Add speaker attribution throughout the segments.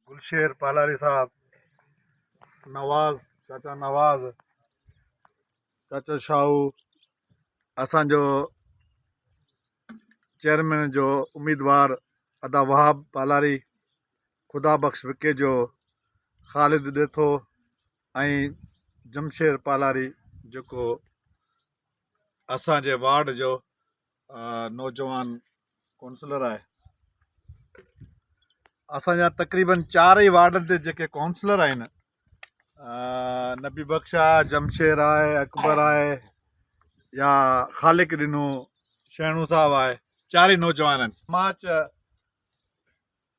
Speaker 1: गुलशेर पालारी साहब, नवाज़ चाचा नवाज़, चाचा शाहू, असांजो चेयरमैन जो उम्मीदवार अदा वहाब पालारी, खुदा बख्श विके जो ख़ालिद ॾेथो ऐं जमशेर पालारी जेको असांजे वार्ड जो नौजवान काउंसलर आहे। असांजा तक़रीबन 4 ई वार्डनि ते जेके काउंसलर आहिनि, नबी बख्श आहे, जमशेर आहे, अकबर आहे या ख़ालिक ॾिनो शहणू साहब आहे, 4 ई नौजवान आहिनि। मार्च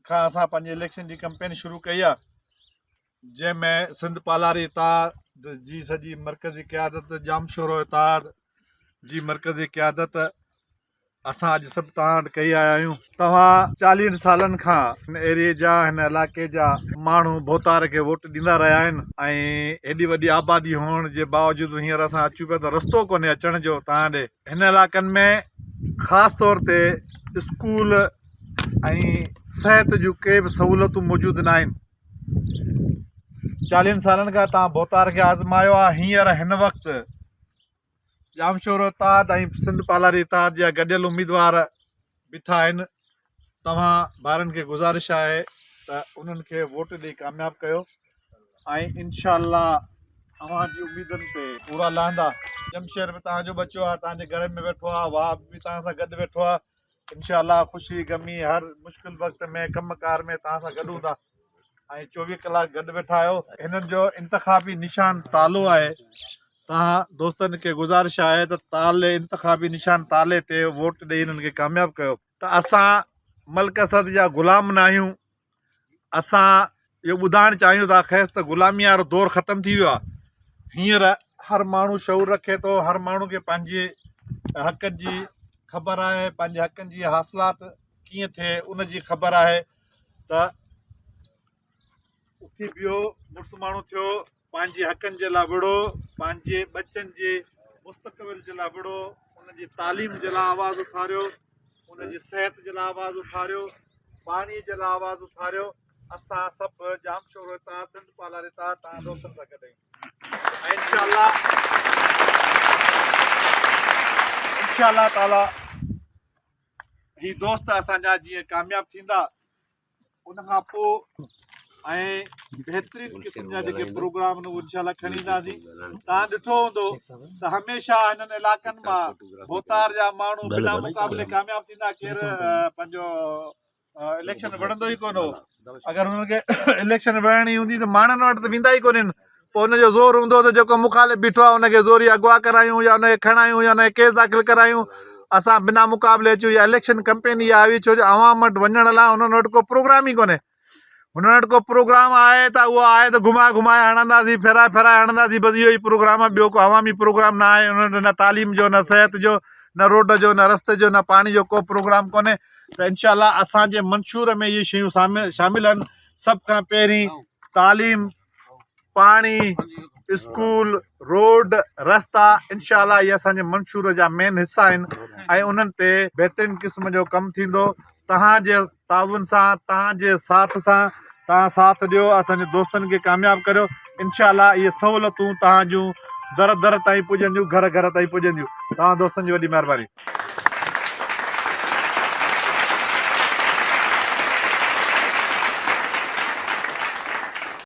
Speaker 1: खां असां पंहिंजी इलेक्शन जी कैंपेन शुरू कई आहे, जंहिंमें सिंध पालारी इताद जी सॼी मरकज़ी क़यादत, जामशोरो इताद जी मरकज़ी क़यादत असां अॼु सभु तव्हां वटि कई आया आहियूं। तव्हां 40 सालनि खां हिन एरिए जा, हिन इलाइक़े जा माण्हू भोतार खे वोट ॾींदा रहिया आहिनि ऐं हेॾी वॾी आबादी हुअण जे बावजूदि हींअर असां अचूं पिया त रस्तो कोन्हे अचण जो तव्हां ॾे। हिन इलाइक़नि में ख़ासि तौर ते स्कूल ऐं सिहत जूं के बि सहूलियतूं मौजूदु न आहिनि। 40 सालनि खां तव्हां भोतार खे आज़मायो आहे, हींअर हिन वक़्तु जामशोरो इताद ऐं सिंध पालारी इताद जा गॾियल उम्मीदवार बीठा आहिनि। तव्हां ॿारनि खे गुज़ारिश आहे त उन्हनि खे वोट ॾेई कामयाबु कयो ऐं इनशा अल्लाह तव्हांजी उमेदुनि ते पूरा लहंदा। जमशेर बि तव्हांजो बचो आहे, तव्हांजे घर में वेठो आहे, वाह बि तव्हां सां गॾु वेठो आहे। इनशा अल्लाह ख़ुशी गमी हर मुश्किल वक़्त में कमकार में तव्हां सां गॾु हूंदा ऐं 24 कलाक गॾु वेठा आहियो। हिननि जो इंतख़ाबी निशान तालो आहे। तव्हां दोस्तनि खे गुज़ारिश आहे त ताले, इंतख़ाबी निशान ताले ते वोट ॾेई हिननि खे कामयाबु कयो। त असां मल्क असद जा ग़ुलाम न आहियूं। असां इहो ॿुधाइणु चाहियूं था खेसि त ग़ुलामी वारो दौरु ख़तमु थी वियो आहे। हींअर हर माण्हू शऊर रखे थो, हर माण्हू खे पंहिंजे हक़नि जी ख़बर आहे, पंहिंजे हक़नि जी हासिलात कीअं थिए उन जी ख़बर आहे। त उथी पियो, मुड़ुसु माण्हू थियो, पंहिंजे हक़नि जे लाइ विढ़ो, पंहिंजे बचनि जे मुस्तक़बिल जे लाइ विढ़ो, उनजी तालीम जे लाइ आवाज़ु उथारियो, उनजी सिहत जे लाइ आवाज़ु उथारियो, पाणीअ जे लाइ आवाज़ु उथारियो। असां सभु जामशोरो इताद, सिंध पालारी इताद तव्हां दोस्तनि सां गॾु आहियूं ऐं इंशाअल्लाह ताला ही दोस्त असांजा जीअं कामयाबु थींदा, उनखां पोइ ऐं बहितरीन क़िस्म जा जेके प्रोग्राम आहिनि उहे इंशाअल्लाह खणी ईंदासीं। तव्हां ॾिठो हूंदो त हमेशह हिननि इलाइक़नि मां भोतार जा माण्हू बिना मुक़ाबले कामयाबु थींदा। केरु पंहिंजो इलेक्शन विढ़ंदो ई कोन हो। अगरि हुननि खे इलेक्शन विढ़णी हूंदी त माण्हुनि वटि त वेंदा ई कोन्हनि। पोइ हुनजो ज़ोर हूंदो त जेको मुखालिफ़ बीठो आहे उनखे ज़ोरी अगवा करायूं या उनखे खणायूं या उनखे केस दाख़िल करायूं। असां बिना मुक़ाबले अचूं। या इलेक्शन कैंपेन इहा आई, छो जो आवाम वटि वञण लाइ हुननि वटि को प्रोग्राम ई कोन्हे। हुननि वटि को प्रोग्राम आहे त उहो आहे त घुमाए घुमाए हणंदासीं, फेराए फेराए हणंदासीं, बसि इहो ई प्रोग्राम आहे। ॿियो को अवामी प्रोग्राम न आहे। हुननि वटि न तालीम जो, न सिहत जो, न रोड जो, न रस्ते जो, न पाणी जो को प्रोग्राम कोन्हे। त इंशाअल्लाह असांजे मंशूर में इहे शयूं शामिल आहिनि। सभ खां पहिरीं तालीम, पाणी, स्कूल, रोड, रस्ता, इंशाअल्लाह इहे असांजे मंशूर जा मेन हिसा आहिनि ऐं उन्हनि ते बहितरीन क़िस्म जो कमु थींदो। तव्हांजे ताउन सां, तव्हांजे साथ सां, तव्हां साथ ॾियो, असांजे दोस्तनि खे कामयाबु करियो। इंशाअल्लाह इहे सहूलियतूं तव्हां जूं दर दर ताईं पुॼंदियूं, घर घर ताईं पुॼंदियूं। तव्हां दोस्तनि जी वॾी महिरबानी।